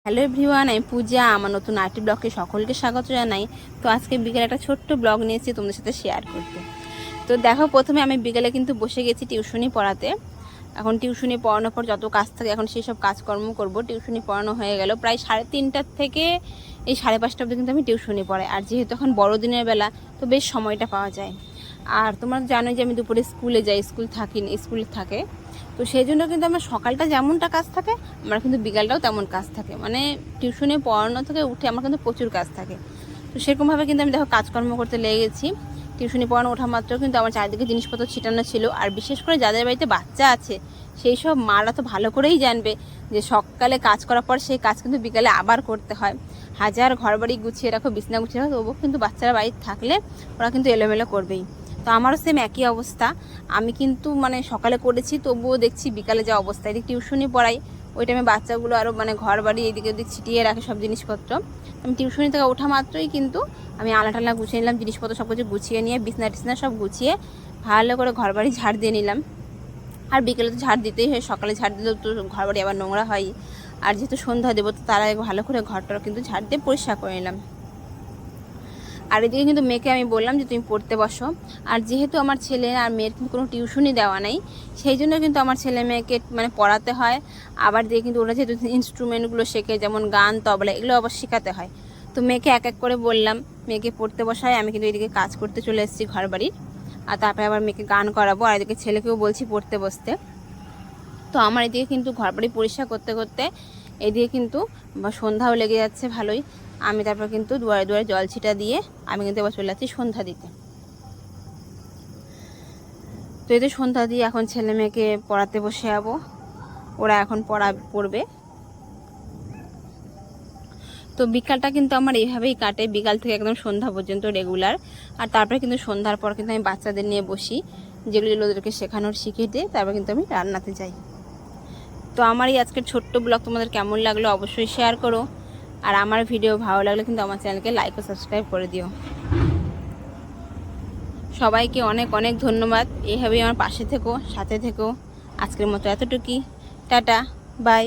Hello everyone, আমি পূজা। আমার নতুন আর্টি ব্লগে সকলকে স্বাগত জানাই। তো আজকে বিকেলে একটা ছোট্ট ব্লগ নিয়েছি তোমাদের সাথে শেয়ার করতে। তো দেখো, প্রথমে আমি বিকেলে কিন্তু বসে গেছি টিউশনি পড়াতে। এখন টিউশনি পড়ানোর পর যত কাজ থাকে এখন সেই সব কাজকর্ম করব। টিউশনি পড়ানো হয়ে গেল প্রায় 3:30 থেকে এই 5:30 অবধি কিন্তু আমি টিউশনি পড়াই। আর যেহেতু এখন বড়দিনের বেলা, তো বেশ সময়টা পাওয়া যায়। আর তোমরা জানো যে আমি দুপুরে স্কুলে যাই, স্কুল থাকে। তো সেই জন্য কিন্তু আমার সকালটা যেমনটা কাজ থাকে, আমার কিন্তু বিকালটাও তেমন কাজ থাকে। মানে টিউশনে পড়ানো থেকে উঠে আমার কিন্তু প্রচুর কাজ থাকে। তো সেরকমভাবে কিন্তু আমি দেখো কাজকর্ম করতে লেগে গেছি। টিউশনি পড়ানো ওঠা মাত্র কিন্তু আমার চারিদিকে জিনিসপত্র ছিটানো ছিল। আর বিশেষ করে যাদের বাড়িতে বাচ্চা আছে সেই সব মারা তো ভালো করেই জানবে যে সকালে কাজ করার পর সেই কাজ কিন্তু বিকালে আবার করতে হয়। হাজার ঘরবাড়ি গুছিয়ে রাখো, বিছনা গুছিয়ে রাখো, তবুও কিন্তু বাচ্চারা বাড়িতে থাকলে ওরা কিন্তু এলোমেলো করবেই। তো আমারও সেম একই অবস্থা। আমি কিন্তু মানে সকালে করেছি, তবুও দেখছি বিকালে যা অবস্থা। এদিকে টিউশনি পড়াই, ওই টাইমে বাচ্চাগুলো আরও মানে ঘর বাড়ি এদিকে ওদিক ছিটিয়ে রাখে সব জিনিসপত্র। আমি টিউশনি থেকে ওঠা মাত্রই কিন্তু আমি আলা গুছিয়ে নিলাম, জিনিসপত্র সব কিছু গুছিয়ে নিয়ে বিছনা টিছনা সব গুছিয়ে ভালো করে ঘর বাড়ি ঝাড় দিয়ে নিলাম। আর বিকেলে তো ঝাড় দিতেই হয়, সকালে ঝাড় দিলেও তো ঘর বাড়ি আবার নোংরা হয়। আর যেহেতু সন্ধ্যা দেবো, তো তার আগে ভালো করে ঘরটা কিন্তু ঝাড় দিয়ে পরিষ্কার করে নিলাম। আর এদিকে কিন্তু মেয়েকে আমি বললাম যে তুমি পড়তে বসো। আর যেহেতু আমার ছেলে আর মেয়ের কিন্তু কোনো টিউশনই দেওয়া নেই, সেই জন্য কিন্তু আমার ছেলে মেয়েকে মানে পড়াতে হয়। আবার দিয়ে কিন্তু ওরা যেহেতু ইনস্ট্রুমেন্টগুলো শেখে, যেমন গান, তবলা, এগুলো আবার শেখাতে হয়। তো মেয়েকে এক এক করে বললাম, মেয়েকে পড়তে বসায়। আমি কিন্তু এদিকে কাজ করতে চলে এসেছি ঘর বাড়ির। আর তারপরে আবার মেয়েকে গান করাবো, আর এদিকে ছেলেকেও বলছি পড়তে বসতে। তো আমার এদিকে কিন্তু ঘর বাড়ি পরিষ্কার করতে করতে এদিকে কিন্তু সন্ধ্যাও লেগে যাচ্ছে ভালোই। আমি তারপর কিন্তু দুয়ারে দুয়ারে জল ছিটা দিয়ে আমি কিন্তু এবার চলে যাচ্ছি সন্ধ্যা দিতে। তো এতে সন্ধ্যা দিয়ে এখন ছেলে মেয়েকে পড়াতে বসে যাবো। ওরা এখন পড়বে। তো বিকালটা কিন্তু আমার এইভাবেই কাটে, বিকাল থেকে একদম সন্ধ্যা পর্যন্ত রেগুলার। আর তারপরে কিন্তু সন্ধ্যার পর কিন্তু আমি বাচ্চাদের নিয়ে বসি, যেগুলো ওদেরকে শেখানোর শিখিয়ে দিয়ে তারপর কিন্তু আমি রান্নাতে যাই। তো আমার এই আজকের ছোট্ট ব্লগ তোমাদের কেমন লাগলো অবশ্যই শেয়ার করো। আর আমার ভিডিও ভালো লাগলে কিন্তু আমার চ্যানেলকে লাইক ও সাবস্ক্রাইব করে দিও। সবাইকে অনেক অনেক ধন্যবাদ। এইভাবেই আমার পাশে থেকো, সাথে থেকো। আজকের মতো এতটুকুই। Tata, by.